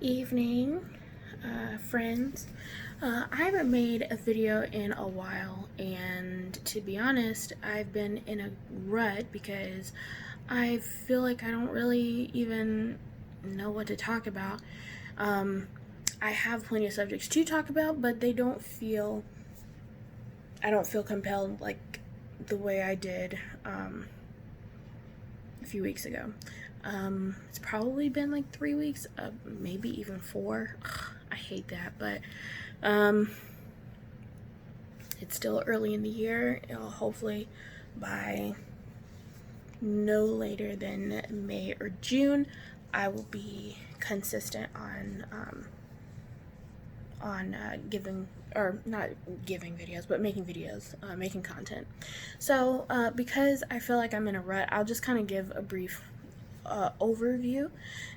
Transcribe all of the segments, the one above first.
Evening, friends. I haven't made a video in a while, and to be honest, I've been in a rut because I feel like I don't really even know what to talk about. I have plenty of subjects to talk about, but I don't feel compelled like the way I did a few weeks ago. It's probably been like 3 weeks, maybe even 4. Ugh, I hate that, but it's still early in the year. Hopefully by no later than May or June, I will be consistent on giving, or not giving videos, but making videos, making content. So because I feel like I'm in a rut, I'll just kind of give a brief overview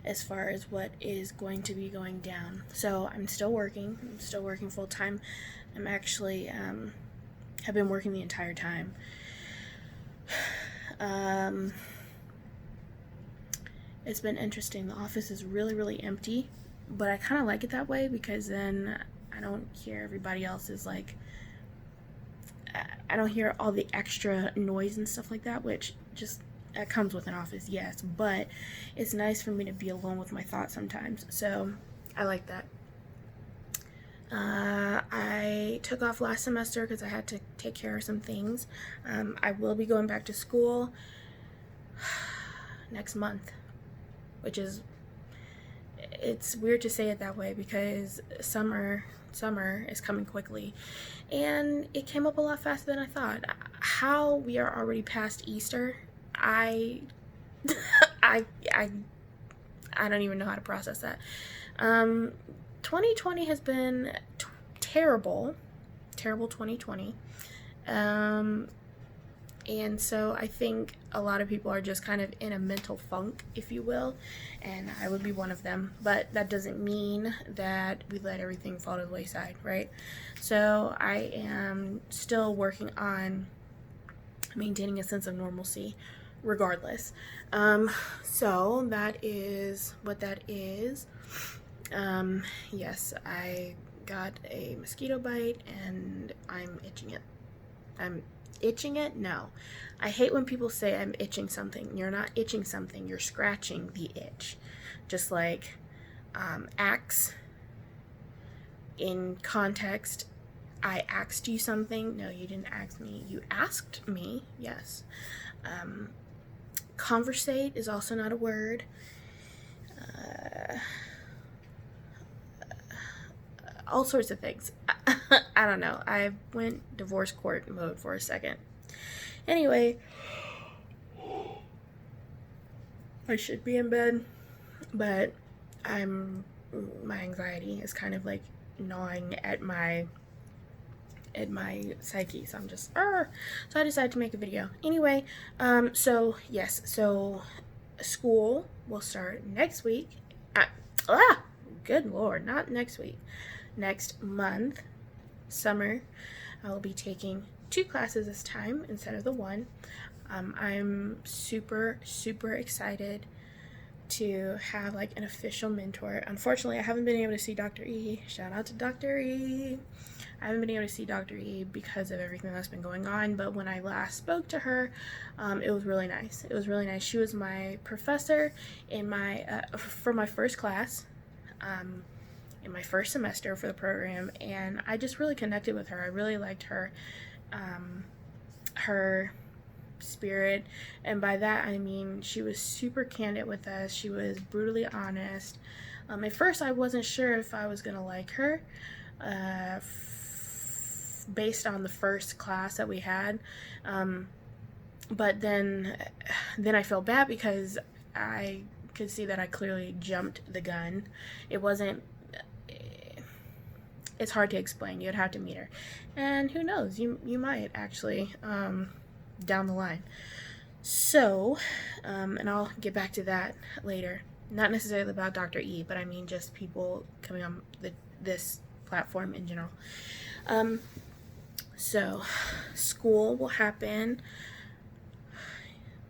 as far as what is going to be going down. So I'm still working full time. I'm actually have been working the entire time. It's been interesting. The office is really empty, but I kind of like it that way because then I don't hear everybody else's, like, I don't hear all the extra noise and stuff like that, which just, that comes with an office, yes, but it's nice for me to be alone with my thoughts sometimes, so I like that. I took off last semester because I had to take care of some things. I will be going back to school next month, which is, it's weird to say it that way because summer is coming quickly, and it came up a lot faster than I thought. How we are already past Easter, I I don't even know how to process that. 2020 has been terrible 2020. And so I think a lot of people are just kind of in a mental funk, if you will, and I would be one of them. But that doesn't mean that we let everything fall to the wayside, right? So I am still working on maintaining a sense of normalcy regardless. So that is what that is. Yes, I got a mosquito bite and I'm itching it. I'm itching it? No. I hate when people say I'm itching something. You're not itching something, you're scratching the itch. Just like axe in context, I asked you something. No, you didn't ask me. You asked me, yes. Conversate is also not a word. All sorts of things. I don't know. I went divorce court mode for a second. Anyway, I should be in bed, but my anxiety is kind of like gnawing at my psyche, so I'm just so I decided to make a video. Anyway, so yes, so school will start next week. Good lord, not next week, next month. Summer, I will be taking 2 classes this time instead of the 1. I'm super excited to have like an official mentor. Unfortunately, I haven't been able to see Dr. E. Shout out to Dr. E. I haven't been able to see Dr. E because of everything that's been going on, but when I last spoke to her, it was really nice. It was really nice. She was my professor in my for my first class, in my first semester for the program, and I just really connected with her. I really liked her, her spirit, and by that I mean she was super candid with us. She was brutally honest. At first I wasn't sure if I was gonna like her, based on the first class that we had, but then I felt bad because I could see that I clearly jumped the gun. It's hard to explain. You'd have to meet her, and who knows, you might actually down the line. So and I'll get back to that later, not necessarily about Dr. E, but I mean just people coming on this platform in general. So school will happen.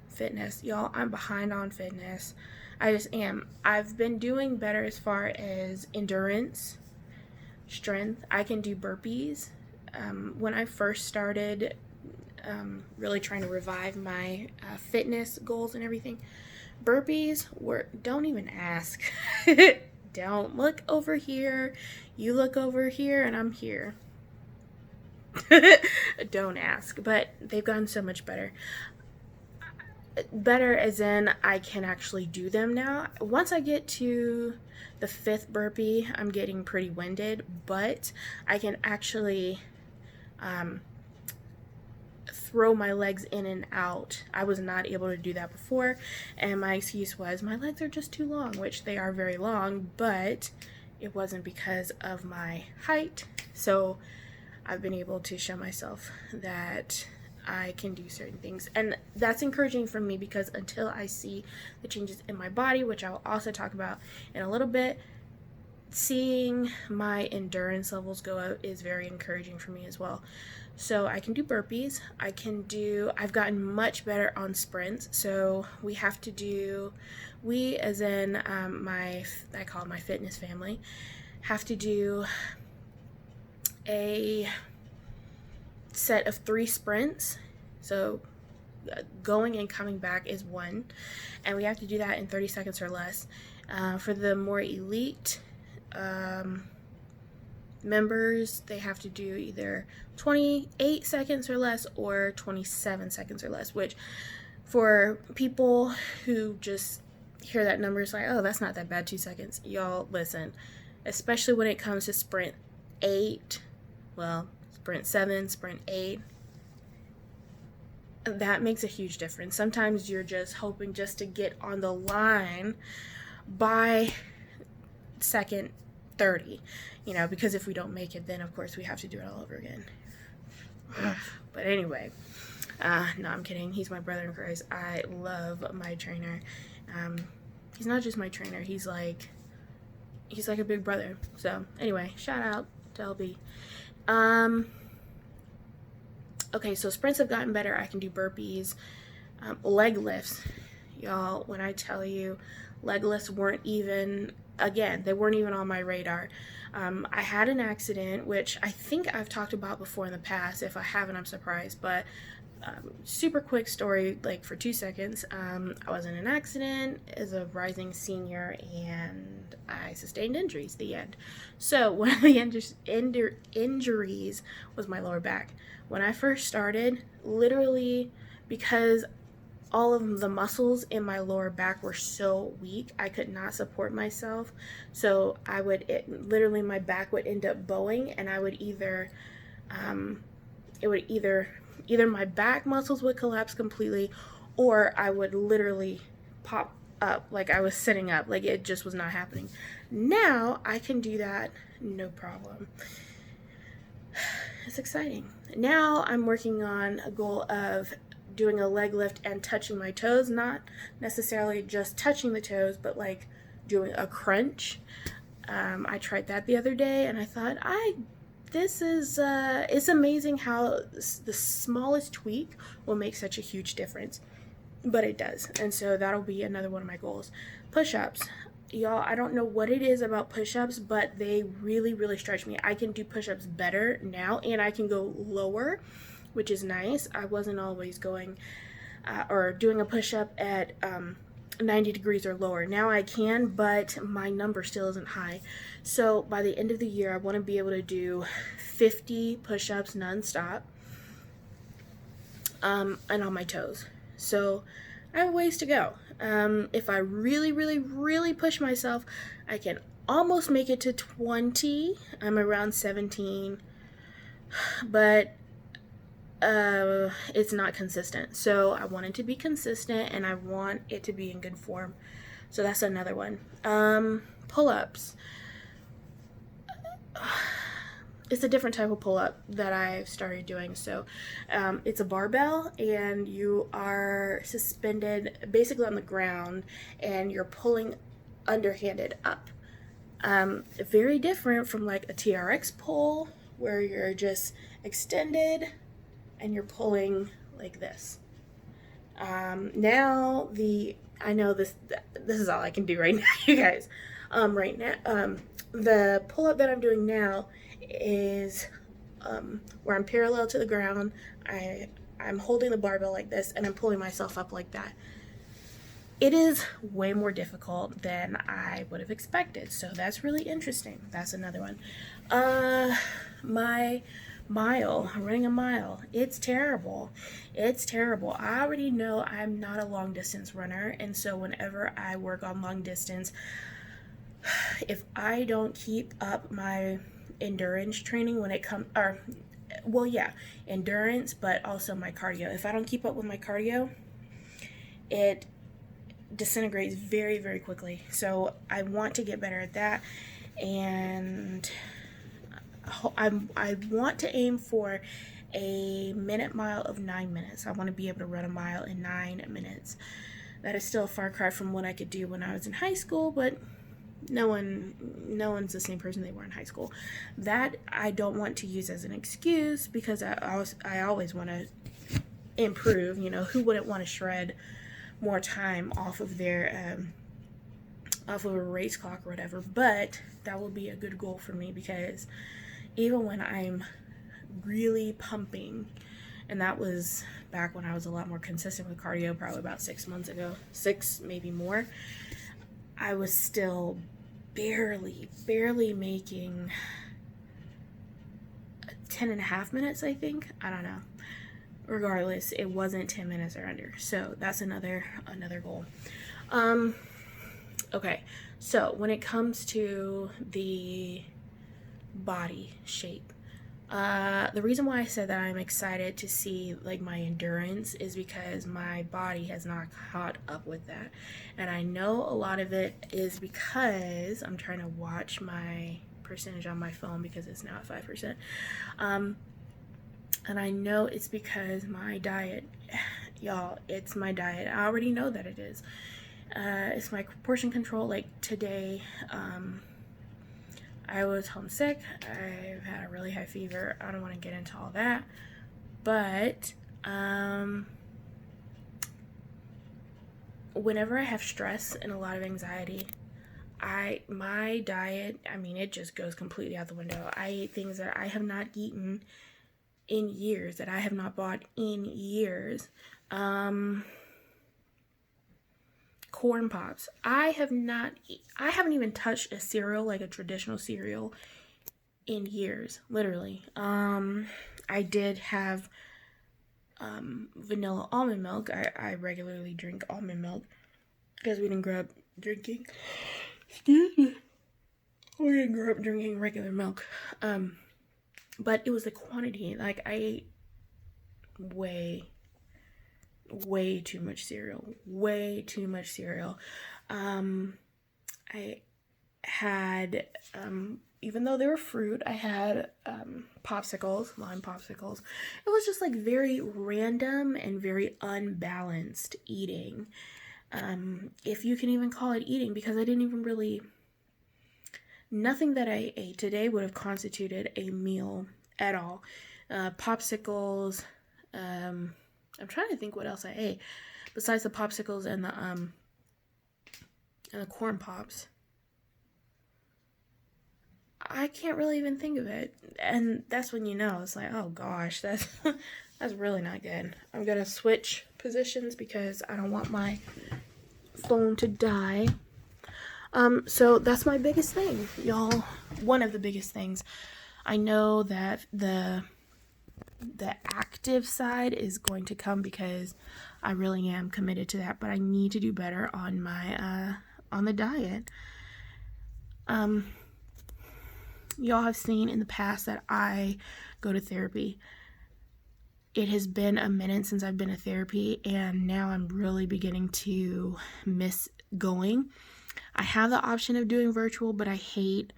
Fitness, y'all, I'm behind on fitness. I just am. I've been doing better as far as endurance, strength. I can do burpees. When I first started really trying to revive my fitness goals and everything, burpees were, don't even ask. Don't look over here. You look over here and I'm here. Don't ask. But they've gotten so much better. Better as in I can actually do them now. Once I get to the 5th burpee, I'm getting pretty winded, but I can actually throw my legs in and out. I was not able to do that before, and my excuse was my legs are just too long, which they are very long, but it wasn't because of my height. So I've been able to show myself that I can do certain things, and that's encouraging for me, because until I see the changes in my body, which I will also talk about in a little bit, seeing my endurance levels go up is very encouraging for me as well. So I can do burpees. I've gotten much better on sprints. So we have to do, we as in I call it my fitness family, have to do a set of 3 sprints. So going and coming back is 1, and we have to do that in 30 seconds or less. For the more elite members, they have to do either 28 seconds or less or 27 seconds or less, which for people who just hear that number, it's like, oh, that's not that bad, 2 seconds. Y'all, listen, especially when it comes to sprint 8, well, sprint 7, sprint 8, that makes a huge difference. Sometimes you're just hoping just to get on the line by second 30, because if we don't make it, then of course we have to do it all over again. But anyway, no, I'm kidding. He's my brother in Christ. I love my trainer. He's not just my trainer, he's like a big brother. So anyway, shout out to LB. Okay, so sprints have gotten better. I can do burpees. Leg lifts. Y'all, when I tell you, leg lifts weren't even on my radar. I had an accident, which I think I've talked about before in the past. If I haven't, I'm surprised. But super quick story, like for 2 seconds. I was in an accident as a rising senior, and I sustained injuries. The end. So one of the injuries was my lower back. When I first started, literally, because all of the muscles in my lower back were so weak, I could not support myself. So literally my back would end up bowing, and I would either my back muscles would collapse completely, or I would literally pop up like I was sitting up. Like, it just was not happening. Now I can do that no problem. It's exciting. Now I'm working on a goal of doing a leg lift and touching my toes, not necessarily just touching the toes, but like doing a crunch. I tried that the other day, and I thought, it's amazing how the smallest tweak will make such a huge difference, but it does. And so that'll be another one of my goals. Push-ups. Y'all, I don't know what it is about push-ups, but they really, really stretch me. I can do push-ups better now, and I can go lower, which is nice. I wasn't always going or doing a push-up at 90 degrees or lower. Now I can, but my number still isn't high. So by the end of the year, I want to be able to do 50 push-ups nonstop, and on my toes. So I have a ways to go. If I really, really, really push myself, I can almost make it to 20. I'm around 17, but it's not consistent. So I want it to be consistent, and I want it to be in good form. So that's another one. Pull-ups. It's a different type of pull-up that I've started doing. So it's a barbell, and you are suspended basically on the ground, and you're pulling underhanded up. Very different from like a TRX pull, where you're just extended and you're pulling like this. Now the I know this is all I can do right now, you guys. Right now, the pull-up that I'm doing now is where I'm parallel to the ground. I'm holding the barbell like this, and I'm pulling myself up like that. It is way more difficult than I would have expected, so that's really interesting. That's another one. My mile, running a mile, it's terrible. It's terrible. I already know I'm not a long distance runner, and so whenever I work on long distance, if I don't keep up my endurance training when it comes, or well, yeah, endurance, but also my cardio. If I don't keep up with my cardio, it disintegrates very, very quickly. So I want to get better at that, and I want to aim for a minute mile of 9 minutes. I want to be able to run a mile in 9 minutes. That is still a far cry from what I could do when I was in high school, but no one's the same person they were in high school. That I don't want to use as an excuse, because I always want to improve. You know, who wouldn't want to shred more time off of their off of a race clock or whatever? But that will be a good goal for me, because even when I'm really pumping, and that was back when I was a lot more consistent with cardio, probably about 6 months ago, 6 maybe more, I was still barely making 10.5 minutes, I think. I don't know. Regardless, it wasn't 10 minutes or under. So that's another goal. Okay, so when it comes to the body shape, the reason why I said that I'm excited to see like my endurance is because my body has not caught up with that. And I know a lot of it is because I'm trying to watch my percentage on my phone, because it's now at 5%. And I know it's because my diet, y'all, it's my diet. I already know that it is. It's my portion control. Like today, I was homesick. I've had a really high fever. I don't want to get into all that. But whenever I have stress and a lot of anxiety, my diet, I mean, it just goes completely out the window. I eat things that I have not eaten in years, that I have not bought in years. Corn pops. I haven't even touched a cereal, like a traditional cereal, in years, literally. I did have vanilla almond milk. I regularly drink almond milk because we didn't grow up drinking. Excuse me. We didn't grow up drinking regular milk. But it was the quantity. Like, I ate way too much cereal. Way too much cereal. I had, even though they were fruit, I had popsicles, lime popsicles. It was just like very random and very unbalanced eating. If you can even call it eating, because I didn't even really, nothing that I ate today would have constituted a meal at all. Popsicles, I'm trying to think what else I ate besides the popsicles and the corn pops. I can't really even think of it. And that's when you know, it's like, oh gosh, that's really not good. I'm gonna switch positions because I don't want my phone to die. So that's my biggest thing, y'all. One of the biggest things. I know that the active side is going to come because I really am committed to that, but I need to do better on my on the diet. Y'all have seen in the past that I go to therapy. It has been a minute since I've been to therapy, and now I'm really beginning to miss going. I have the option of doing virtual, but I shouldn't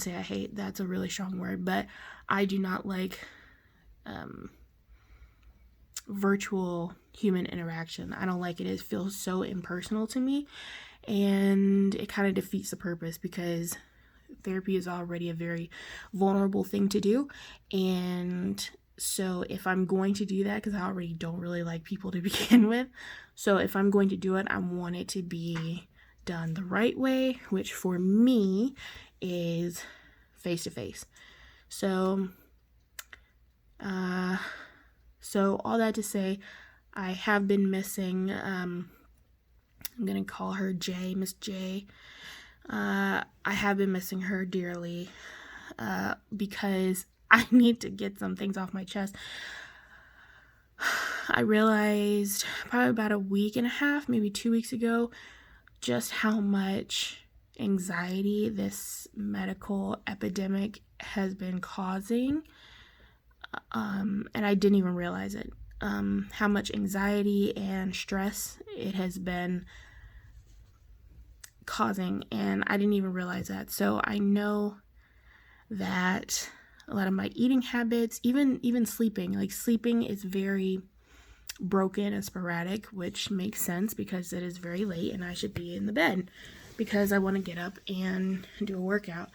say I hate, that's a really strong word, but I do not like virtual human interaction. I don't like it. It feels so impersonal to me, and it kind of defeats the purpose, because therapy is already a very vulnerable thing to do, and So if I'm going to do that, because I already don't really like people to begin with, so if I'm going to do it, I want it to be done the right way, which for me is face to face. So all that to say, I have been missing, I'm gonna call her J, Miss J. I have been missing her dearly, because I need to get some things off my chest. I realized probably about a week and a half, maybe 2 weeks ago, just how much anxiety this medical epidemic has been causing. And I didn't even realize it. How much anxiety and stress it has been causing, and I didn't even realize that. So I know that a lot of my eating habits, even sleeping, like sleeping is very broken and sporadic, which makes sense because it is very late and I should be in the bed because I want to get up and do a workout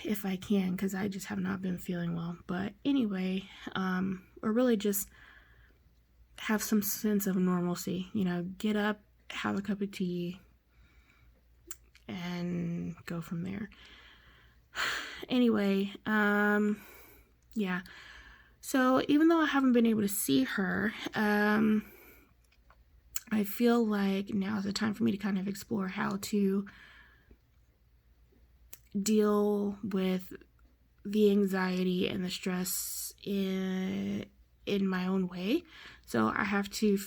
if I can, because I just have not been feeling well. But anyway, or really just have some sense of normalcy, get up, have a cup of tea, and go from there. Anyway, yeah. So even though I haven't been able to see her, I feel like now is the time for me to kind of explore how to deal with the anxiety and the stress in my own way. So I have to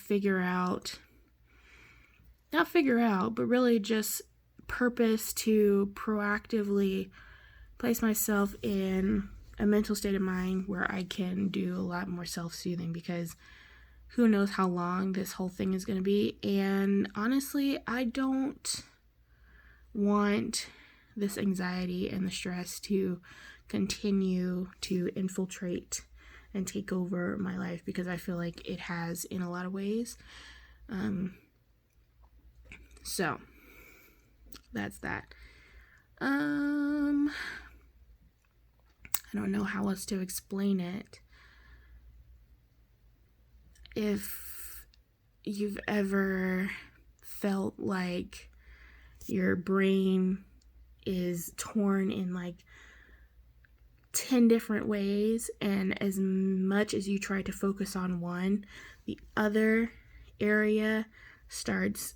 but really just purpose to proactively place myself in a mental state of mind where I can do a lot more self-soothing, because who knows how long this whole thing is going to be. And honestly, I don't want this anxiety and the stress to continue to infiltrate and take over my life, because I feel like it has in a lot of ways. So that's that. I don't know how else to explain it. If you've ever felt like your brain is torn in like 10 different ways, and as much as you try to focus on one, the other area starts,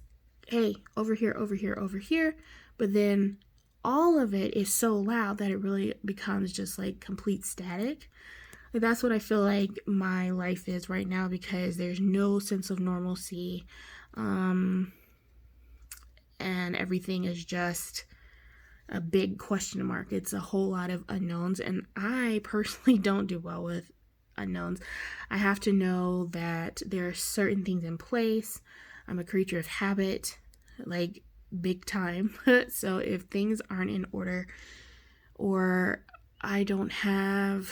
hey, over here, over here, over here, but then all of it is so loud that it really becomes just like complete static. Like, that's what I feel like my life is right now, because there's no sense of normalcy, and everything is just a big question mark. It's a whole lot of unknowns, and I personally don't do well with unknowns. I have to know that there are certain things in place. I'm a creature of habit, like big time. So if things aren't in order, or I don't have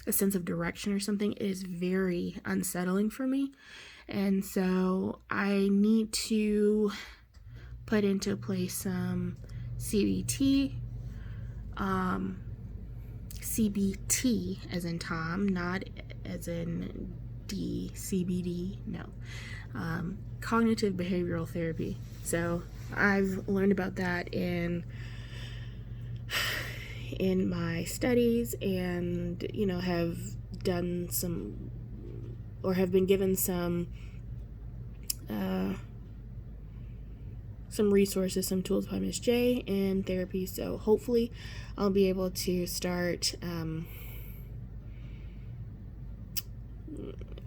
a sense of direction or something, it is very unsettling for me. And so I need to put into place some CBT, CBT as in Tom, not as in CBD, no. Cognitive behavioral therapy. So I've learned about that in my studies, and have done some, or have been given some resources, some tools by Miss J in therapy. So hopefully I'll be able to start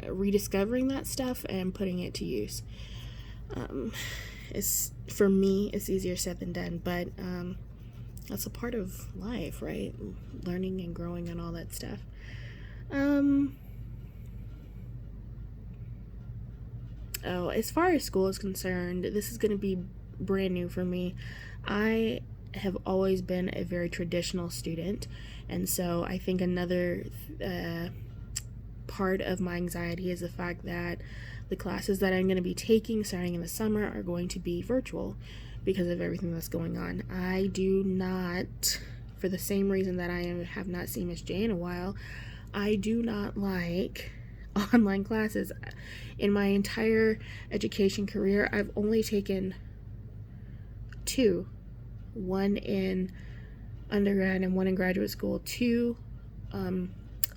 rediscovering that stuff and putting it to use. For me, it's easier said than done, but that's a part of life, right? Learning and growing and all that stuff. As far as school is concerned, this is going to be brand new for me. I have always been a very traditional student, and so I think another part of my anxiety is the fact that the classes that I'm going to be taking starting in the summer are going to be virtual because of everything that's going on. I do not, for the same reason that I have not seen Miss J in a while, I do not like online classes. In my entire education career, I've only taken 2, one in undergrad and one in graduate school, 2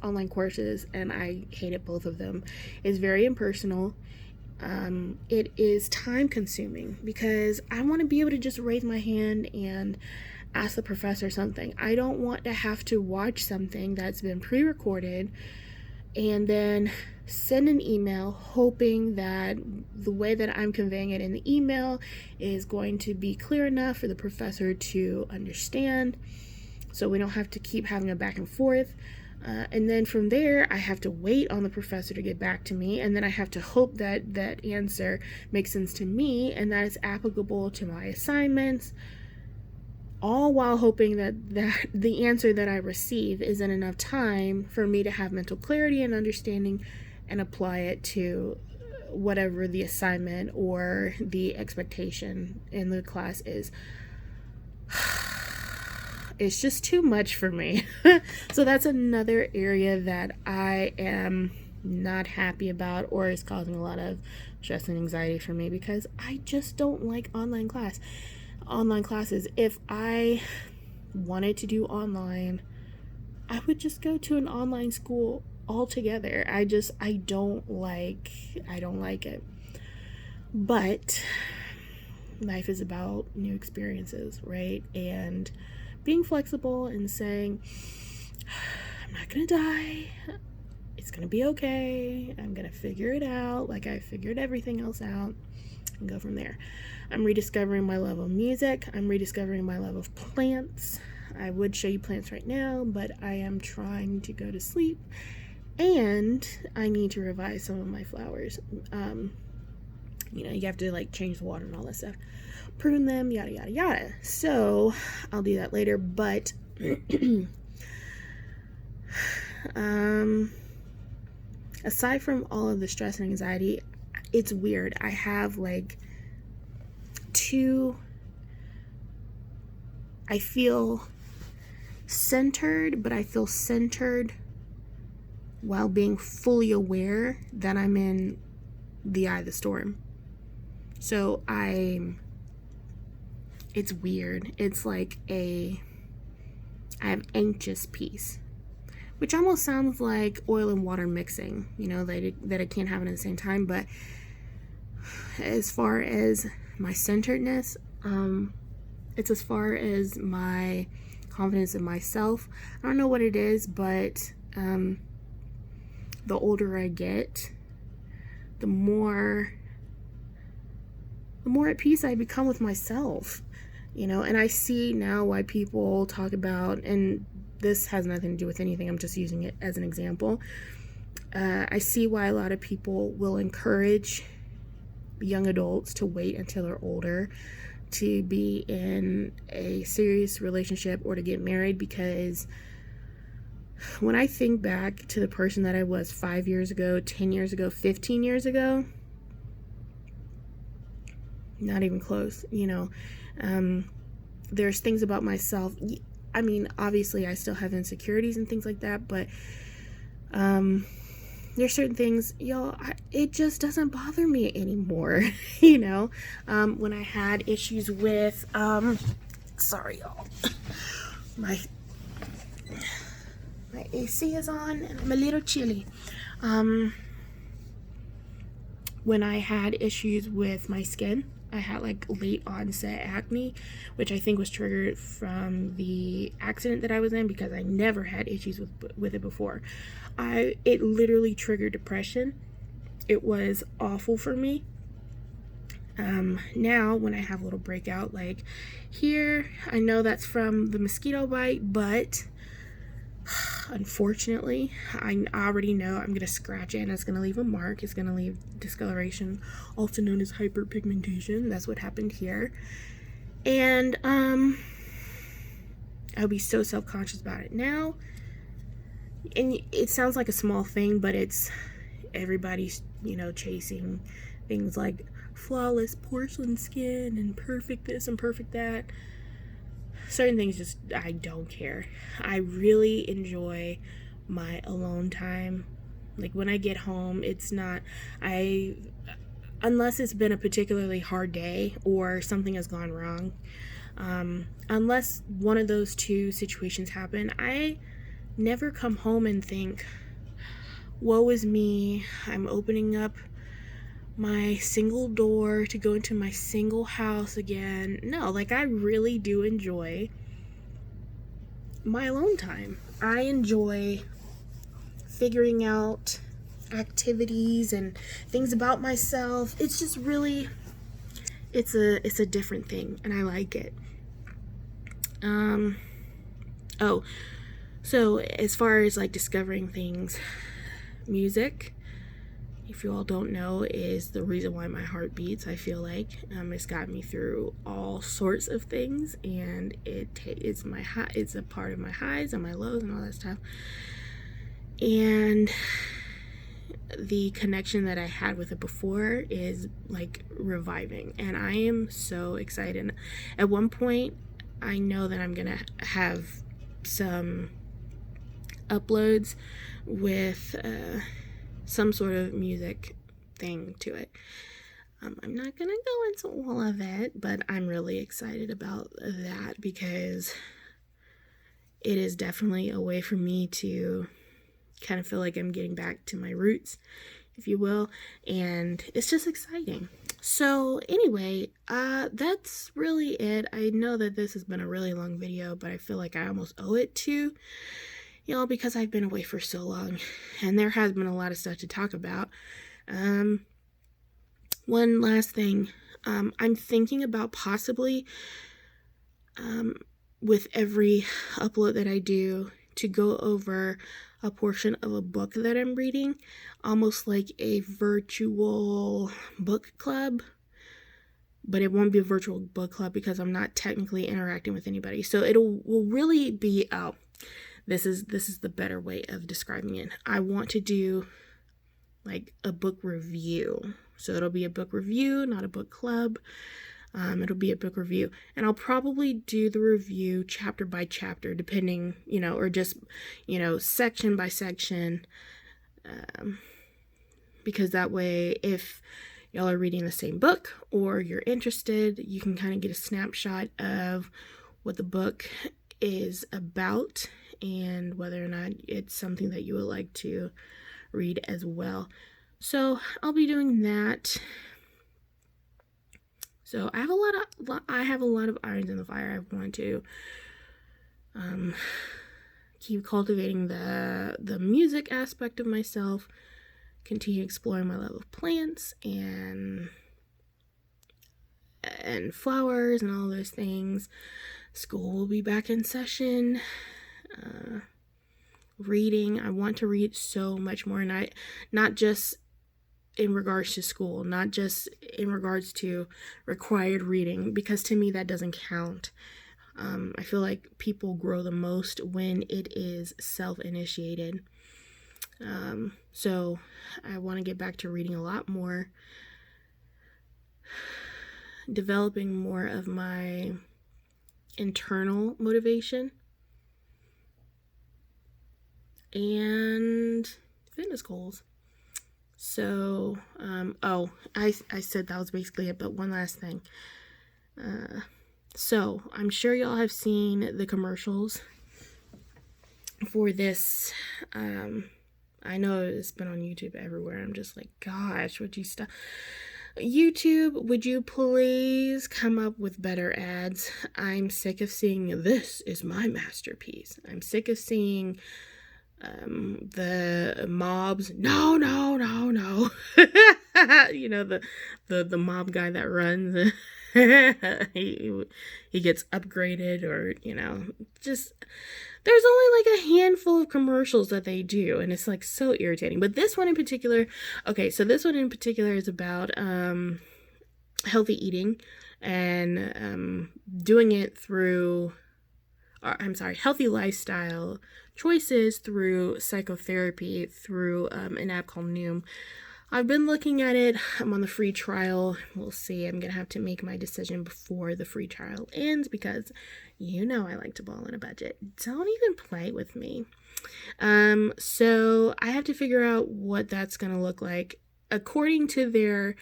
online courses, and I hated both of them. It's very impersonal. It is time consuming because I want to be able to just raise my hand and ask the professor something. I don't want to have to watch something that's been pre-recorded and then send an email hoping that the way that I'm conveying it in the email is going to be clear enough for the professor to understand, so we don't have to keep having a back and forth. And then from there, I have to wait on the professor to get back to me, and then I have to hope that that answer makes sense to me and that it's applicable to my assignments, all while hoping that the answer that I receive is in enough time for me to have mental clarity and understanding and apply it to whatever the assignment or the expectation in the class is. It's just too much for me. So that's another area that I am not happy about, or is causing a lot of stress and anxiety for me, because I just don't like online classes. If I wanted to do online, I would just go to an online school altogether. I don't like it. But life is about new experiences, right? And being flexible and saying, I'm not gonna die, it's gonna be okay, I'm gonna figure it out like I figured everything else out, and go from there. I'm rediscovering my love of music. I'm rediscovering my love of plants. I would show you plants right now, but I am trying to go to sleep, and I need to revise some of my flowers. You have to like change the water and all that stuff, prune them, yada yada yada. So I'll do that later. But aside from all of the stress and anxiety, it's weird. I have like I feel centered, but I feel centered while being fully aware that I'm in the eye of the storm. So it's weird. It's like I have anxious peace, which almost sounds like oil and water mixing, that it can't happen at the same time. But as far as my centeredness, it's as far as my confidence in myself. I don't know what it is, but the older I get, the more at peace I become with myself, and I see now why people talk about, and this has nothing to do with anything, I'm just using it as an example. I see why a lot of people will encourage young adults to wait until they're older to be in a serious relationship or to get married, because when I think back to the person that I was 5 years ago, 10 years ago, 15 years ago, not even close. There's things about myself. I mean, obviously I still have insecurities and things like that, but there's certain things, it just doesn't bother me anymore. When I had issues with sorry y'all, my AC is on and I'm a little chilly. When I had issues with my skin, I had like late onset acne, which I think was triggered from the accident that I was in, because I never had issues with it before. It literally triggered depression. It was awful for me. Now when I have a little breakout like here, I know that's from the mosquito bite, but unfortunately I already know I'm gonna scratch it and it's gonna leave a mark. It's gonna leave discoloration, also known as hyperpigmentation. That's what happened here. And I'll be so self-conscious about it now. And it sounds like a small thing, but it's everybody's chasing things like flawless porcelain skin and perfect this and perfect that. Certain things just, I don't care. I really enjoy my alone time. Like when I get home, it's not, unless it's been a particularly hard day or something has gone wrong, unless one of those two situations happen, I never come home and think, woe is me, I'm opening up my single door to go into my single house again. No, like I really do enjoy my alone time. I enjoy figuring out activities and things about myself. It's just really, it's a different thing, and I like it. Oh, so as far as like discovering things, music, if you all don't know, is the reason why my heart beats. I feel like it's got me through all sorts of things, and it's a part of my highs and my lows and all that stuff. And the connection that I had with it before is like reviving, and I am so excited. At one point, I know that I'm gonna have some uploads with some sort of music thing to it. I'm not gonna go into all of it, but I'm really excited about that because it is definitely a way for me to kind of feel like I'm getting back to my roots, if you will, and it's just exciting. So anyway, that's really it. I know that this has been a really long video, but I feel like I almost owe it to y'all because I've been away for so long, and there has been a lot of stuff to talk about. One last thing, I'm thinking about possibly, with every upload that I do, to go over a portion of a book that I'm reading, almost like a virtual book club, but it won't be a virtual book club because I'm not technically interacting with anybody. So will really be, this is the better way of describing it. I want to do like a book review. So it'll be a book review, not a book club. It'll be a book review, and I'll probably do the review chapter by chapter, depending, or just, section by section, because that way, if y'all are reading the same book or you're interested, you can kind of get a snapshot of what the book is about and whether or not it's something that you would like to read as well. So I'll be doing that. So I have a lot of irons in the fire. I want to keep cultivating the music aspect of myself, continue exploring my love of plants and flowers and all those things. School will be back in session. Reading, I want to read so much more, and not just in regards to school, not just in regards to required reading, because to me that doesn't count. I feel like people grow the most when it is self-initiated. So I want to get back to reading a lot more, developing more of my internal motivation, and fitness goals. So, I said that was basically it, but one last thing. So, I'm sure y'all have seen the commercials for this. I know it's been on YouTube everywhere. I'm just like, gosh, would you stop? YouTube, would you please come up with better ads? I'm sick of seeing "this is my masterpiece." I'm sick of seeing the mobs, no the mob guy that runs he gets upgraded, or just there's only like a handful of commercials that they do, and it's like so irritating. But this one in particular, is about healthy eating and doing it through healthy lifestyle choices through psychotherapy through an app called Noom. I've been looking at it. I'm on the free trial. We'll see. I'm going to have to make my decision before the free trial ends because I like to ball on a budget. Don't even play with me. So I have to figure out what that's going to look like. According to their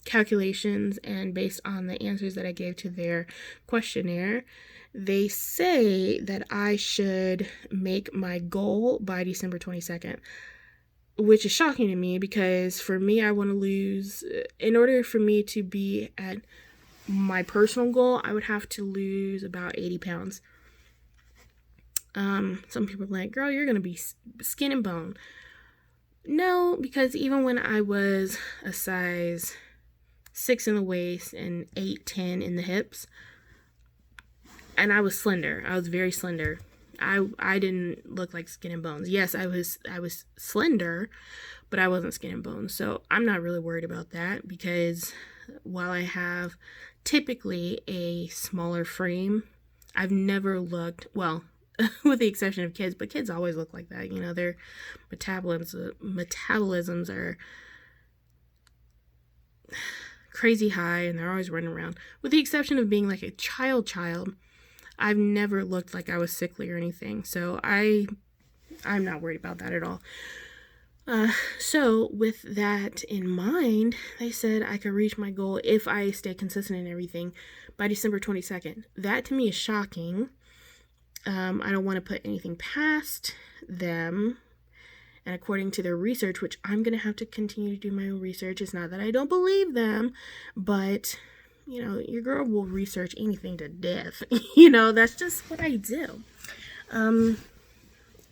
calculations and based on the answers that I gave to their questionnaire, they say that I should make my goal by December 22nd, which is shocking to me because for me, I want to lose, in order for me to be at my personal goal, I would have to lose about 80 pounds. Some people are like, girl, you're going to be skin and bone. No, because even when I was a size 6 in the waist and 8-10 in the hips, and I was slender. I was very slender. I didn't look like skin and bones. Yes, I was slender, but I wasn't skin and bones. So I'm not really worried about that because while I have typically a smaller frame, I've never looked, well, with the exception of kids, but kids always look like that. Their metabolisms are crazy high and they're always running around. With the exception of being like a child, I've never looked like I was sickly or anything. So I'm not worried about that at all. So with that in mind, they said I could reach my goal if I stay consistent in everything by December 22nd. That to me is shocking. I don't want to put anything past them. And according to their research, which I'm going to have to continue to do my own research. It's not that I don't believe them, but, your girl will research anything to death. That's just what I do.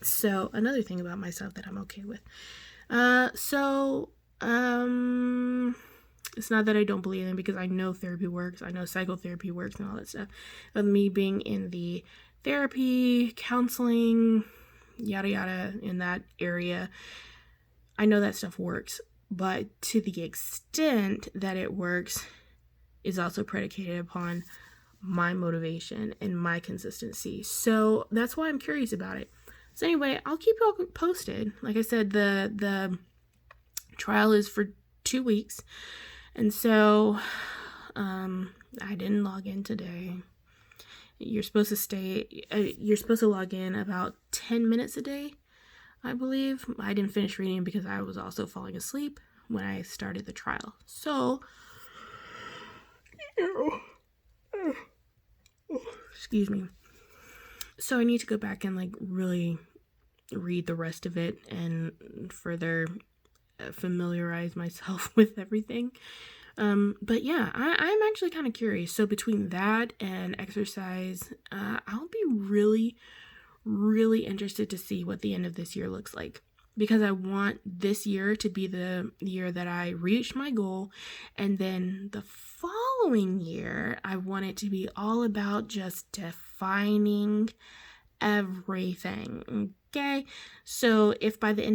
So another thing about myself that I'm okay with. It's not that I don't believe them because I know therapy works. I know psychotherapy works and all that stuff. But me being in the therapy, counseling, yada yada, in that area, I know that stuff works. But to the extent that it works is also predicated upon my motivation and my consistency. So that's why I'm curious about it. So anyway, I'll keep you all posted. Like I said, the trial is for 2 weeks. And so I didn't log in today. You're supposed to log in about 10 minutes a day, I believe. I didn't finish reading because I was also falling asleep when I started the trial. So, excuse me. So I need to go back and really read the rest of it and further familiarize myself with everything. But yeah, I'm actually kind of curious. So between that and exercise, I'll be really, really interested to see what the end of this year looks like. Because I want this year to be the year that I reach my goal. And then the following year, I want it to be all about just defining everything. Okay? So if by the end